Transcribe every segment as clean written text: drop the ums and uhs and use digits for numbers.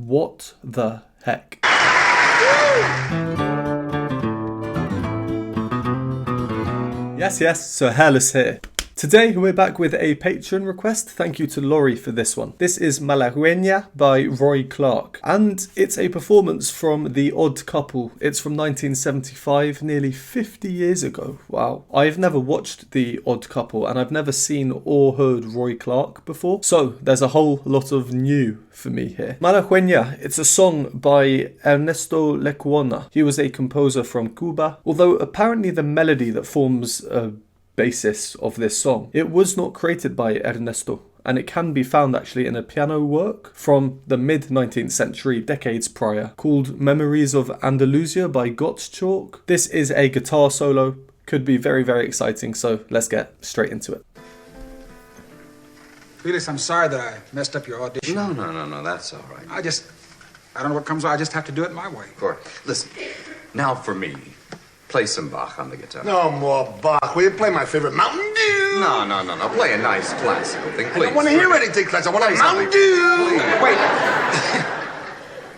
What the heck? Yes, so Hairless here. Today we're back with a Patreon request. Thank you to Laurie for this one. This is Malagueña by Roy Clark, and it's a performance from The Odd Couple. It's from 1975, nearly 50 years ago. Wow. I've never watched The Odd Couple, and I've never seen or heard Roy Clark before, so there's a whole lot of new for me here. Malagueña, it's a song by Ernesto Lecuona. He was a composer from Cuba, although apparently the melody that forms a basis of this song, it was not created by Ernesto, and it can be found actually in a piano work from the mid-19th century, decades prior, called Memories of Andalusia by Gottschalk. This is a guitar solo, could be very, very exciting, so let's get straight into it. Felix, I'm sorry that I messed up your audition. No, that's all right. I don't know what comes out, I just have to do it my way. Of course. Listen, now for me. Play some Bach on the guitar. No more Bach. Will you play my favorite Mountain Dew? No. Play a nice classical thing, please. I don't want to hear anything classical. I want a Mountain Dew. Wait.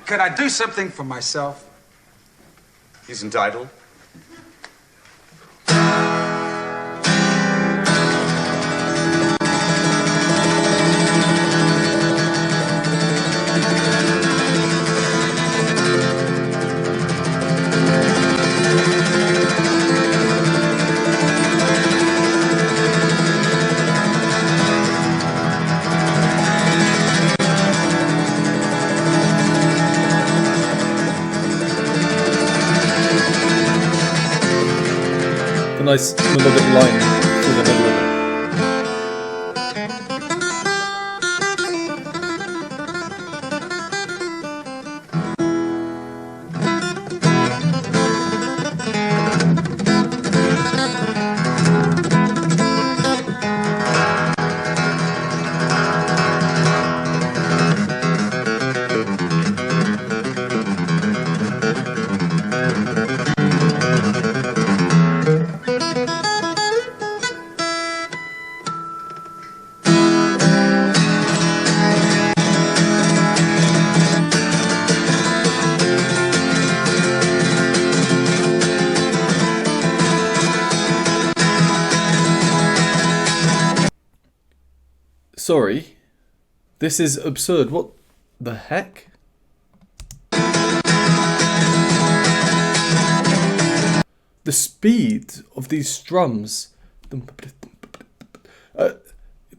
Could I do something for myself? He's entitled. A nice melodic line through the middle of it. Sorry, this is absurd. What the heck? The speed of these strums.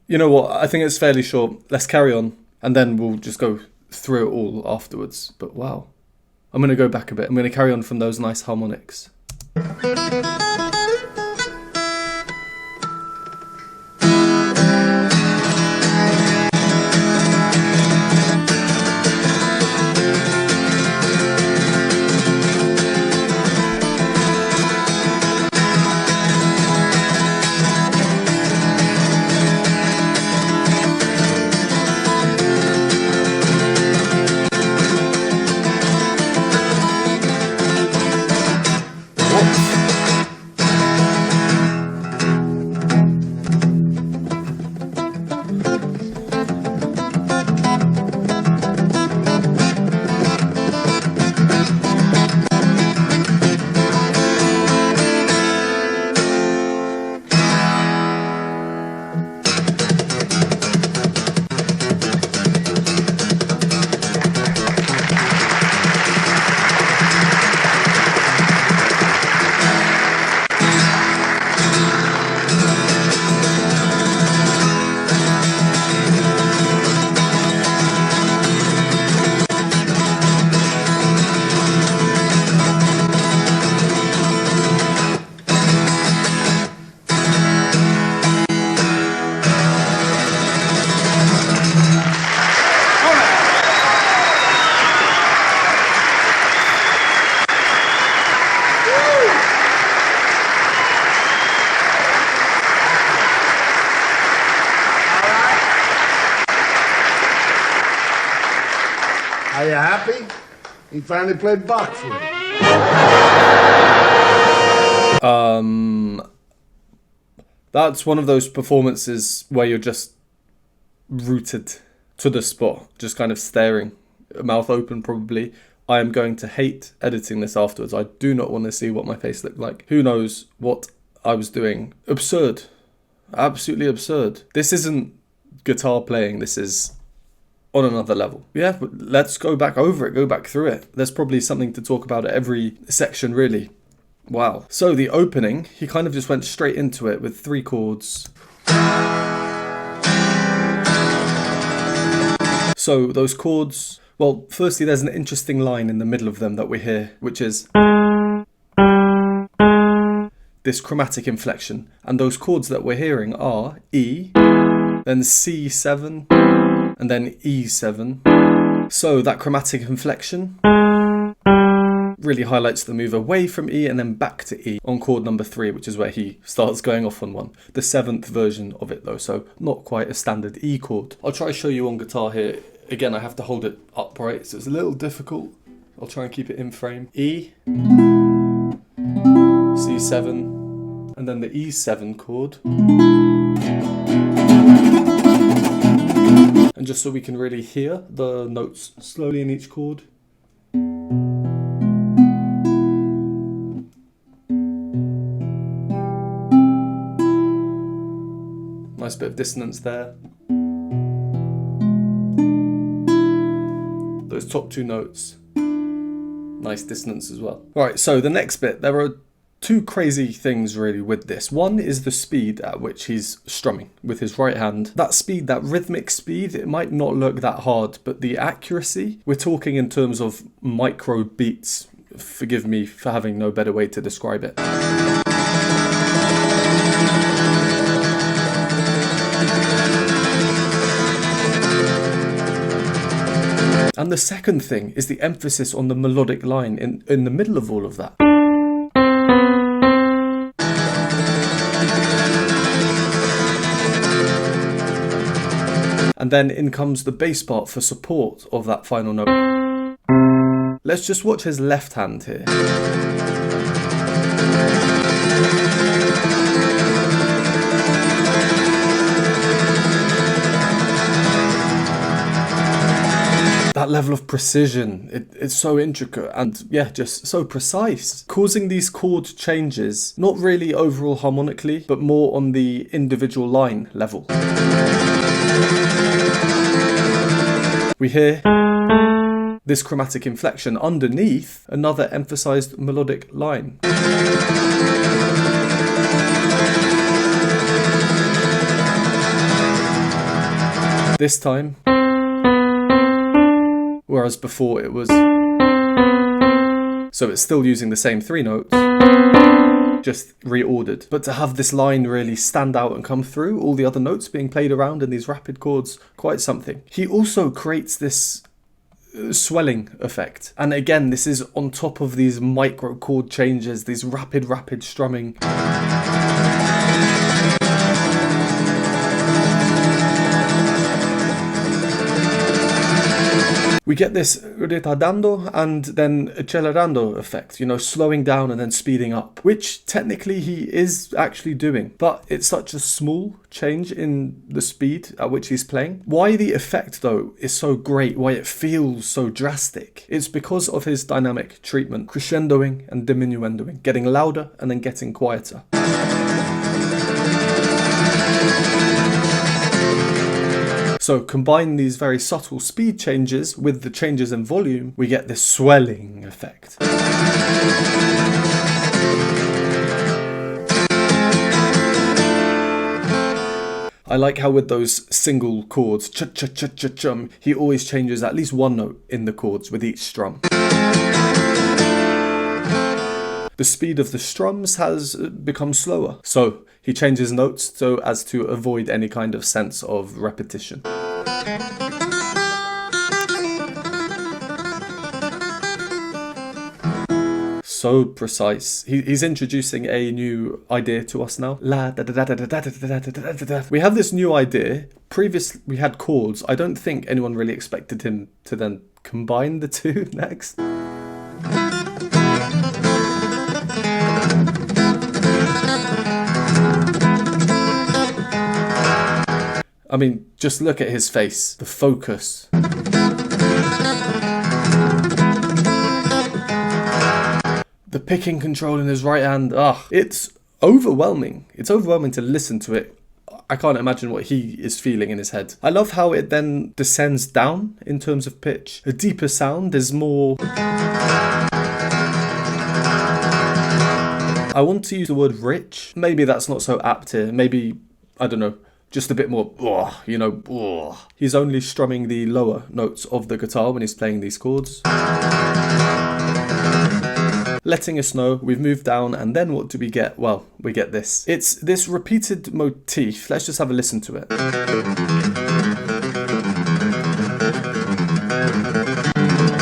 You know what? I think it's fairly short. Let's carry on, and then we'll just go through it all afterwards. But wow. I'm going to go back a bit. I'm going to carry on from those nice harmonics. Are you happy? He finally played Bach for you. That's one of those performances where you're just rooted to the spot, just kind of staring mouth open probably. I am going to hate editing this afterwards. I do not want to see what my face looked like. Who knows what I was doing. Absurd. Absolutely absurd. This isn't guitar playing. This is on another level. Yeah, but let's go back over it, go back through it. There's probably something to talk about at every section, really. Wow. So the opening, he kind of just went straight into it with 3 chords. So those chords, well, firstly, there's an interesting line in the middle of them that we hear, which is this chromatic inflection. And those chords that we're hearing are E, then C7, and then E7. So that chromatic inflection really highlights the move away from E and then back to E on chord number 3, which is where he starts going off on one. The 7th version of it though, so not quite a standard E chord. I'll try to show you on guitar here. Again, I have to hold it upright, so it's a little difficult. I'll try and keep it in frame. E, C7, and then the E7 chord. And just so we can really hear the notes slowly in each chord. Nice bit of dissonance there. Those top 2 notes, nice dissonance as well. Alright, so the next bit, there are 2 crazy things really with this. One is the speed at which he's strumming with his right hand. That speed, that rhythmic speed, it might not look that hard, but the accuracy, we're talking in terms of micro beats. Forgive me for having no better way to describe it. And the second thing is the emphasis on the melodic line in the middle of all of that. And then in comes the bass part for support of that final note. Let's just watch his left hand here. That level of precision, it's so intricate and yeah, just so precise. Causing these chord changes, not really overall harmonically, but more on the individual line level. We hear this chromatic inflection underneath another emphasized melodic line. This time, whereas before it was... So it's still using the same 3 notes, just reordered. But to have this line really stand out and come through, all the other notes being played around in these rapid chords, quite something. He also creates this swelling effect. And again, this is on top of these micro chord changes, these rapid strumming. We get this retardando and then accelerando effect, you know, slowing down and then speeding up, which technically he is actually doing, but it's such a small change in the speed at which he's playing. Why the effect though is so great, why it feels so drastic, it's because of his dynamic treatment, crescendoing and diminuendoing, getting louder and then getting quieter. So combine these very subtle speed changes with the changes in volume, we get this swelling effect. I like how with those single chords, ch-ch-ch-ch-chum, he always changes at least 1 note in the chords with each strum. The speed of the strums has become slower, so he changes notes so as to avoid any kind of sense of repetition. So precise. He's introducing a new idea to us now. We have this new idea. Previously we had chords. I don't think anyone really expected him to then combine the 2 next. I mean, just look at his face, the focus. The picking control in his right hand, it's overwhelming. It's overwhelming to listen to it. I can't imagine what he is feeling in his head. I love how it then descends down in terms of pitch. A deeper sound is more... I want to use the word rich. Maybe that's not so apt here. Maybe, I don't know, just a bit more, He's only strumming the lower notes of the guitar when he's playing these chords. Letting us know we've moved down, and then what do we get? Well, we get this. It's this repeated motif. Let's just have a listen to it.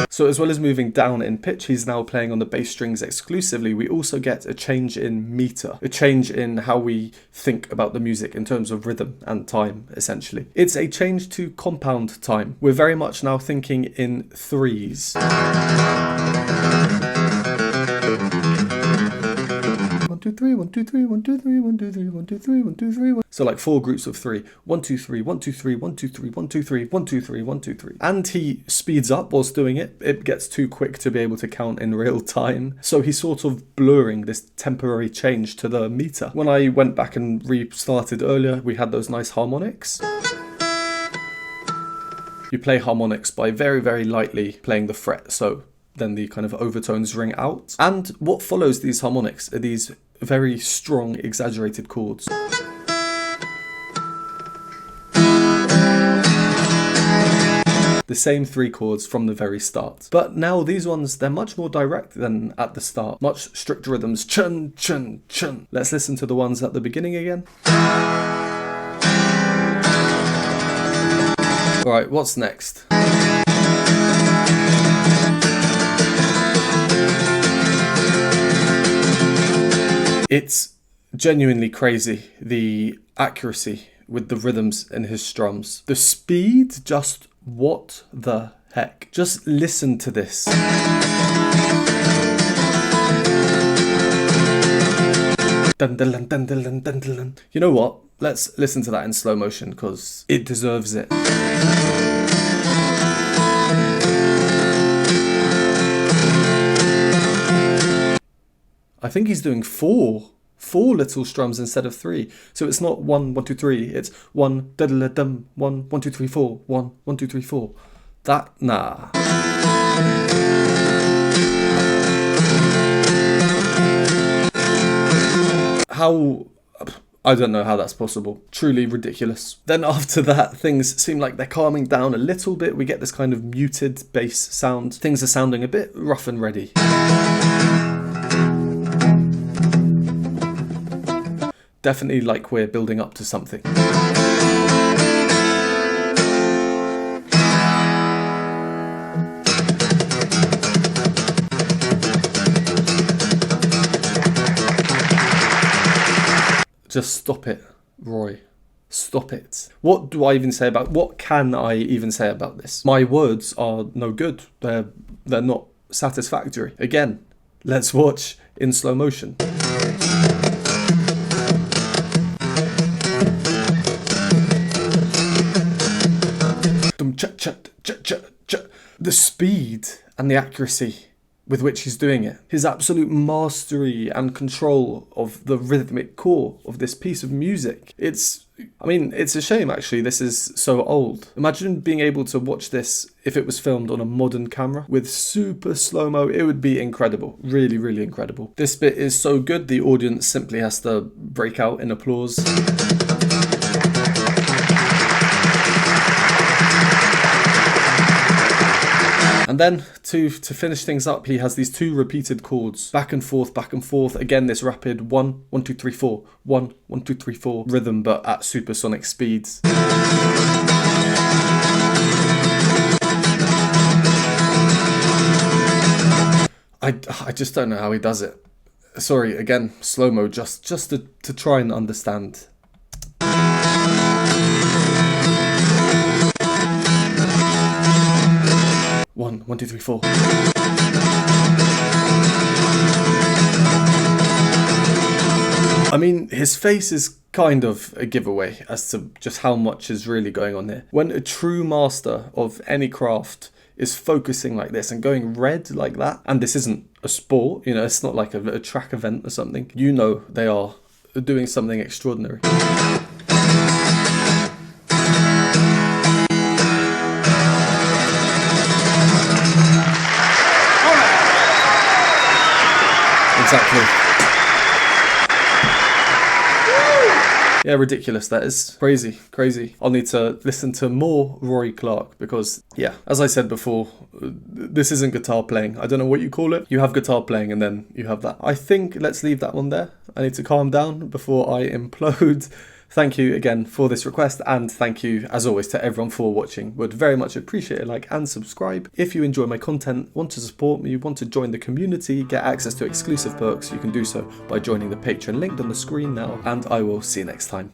So as well as moving down in pitch, he's now playing on the bass strings exclusively. We also get a change in meter, a change in how we think about the music in terms of rhythm and time, essentially. It's a change to compound time. We're very much now thinking in threes. 1, 2, 3, 1, 2, 3, 1, 2, 3, 1, 2, 3, 1, 2, 3, 1, 2, 3, 1. So like 4 groups of 3. 1, 2, 3, 1, 2, 3, 1, 2, 3, 1, 2, 3, 1, 2, 3, 1, 2, 3. And he speeds up whilst doing it. It gets too quick to be able to count in real time. So he's sort of blurring this temporary change to the meter. When I went back and restarted earlier, we had those nice harmonics. You play harmonics by very, very lightly playing the fret, so then the kind of overtones ring out. And what follows these harmonics are these very strong, exaggerated chords. The same 3 chords from the very start. But now these ones, they're much more direct than at the start. Much stricter rhythms. Chun, chun, chun. Let's listen to the ones at the beginning again. Alright, what's next? It's genuinely crazy, the accuracy with the rhythms in his strums. The speed, just what the heck? Just listen to this. Dun, dun, dun, dun, dun, dun, dun. You know what? Let's listen to that in slow motion because it deserves it. I think he's doing four little strums instead of 3. So it's not 1, 1, 2, 3. It's 1, da da dum, 1, 1, 2, 3, 4, 1, 1, 2, 3, 4. Nah. How? I don't know how that's possible. Truly ridiculous. Then after that, things seem like they're calming down a little bit. We get this kind of muted bass sound. Things are sounding a bit rough and ready. Definitely like we're building up to something. Just stop it, Roy. Stop it. What can I even say about this? My words are no good. They're not satisfactory. Again, let's watch in slow motion. The speed and the accuracy with which he's doing it. His absolute mastery and control of the rhythmic core of this piece of music. It's a shame actually this is so old. Imagine being able to watch this if it was filmed on a modern camera with super slow-mo. It would be incredible. Really, really incredible. This bit is so good the audience simply has to break out in applause. And then to finish things up, he has these 2 repeated chords, back and forth, back and forth. Again, this rapid 1, 1, 2, 3, 4, 1, 1, 2, 3, 4 rhythm, but at supersonic speeds. I just don't know how he does it. Sorry, again, slow-mo, just to try and understand. 1, 1, 2, 3, 4. I mean, his face is kind of a giveaway as to just how much is really going on here. When a true master of any craft is focusing like this and going red like that, and this isn't a sport, you know, it's not like a track event or something, you know they are doing something extraordinary. Exactly. Yeah, ridiculous that is. Crazy, crazy. I'll need to listen to more Rory Clark because, yeah, as I said before, this isn't guitar playing. I don't know what you call it. You have guitar playing and then you have that. I think let's leave that one there. I need to calm down before I implode. Thank you again for this request, and thank you as always to everyone for watching. Would very much appreciate a like and subscribe. If you enjoy my content, want to support me, want to join the community, get access to exclusive perks, you can do so by joining the Patreon linked on the screen now, and I will see you next time.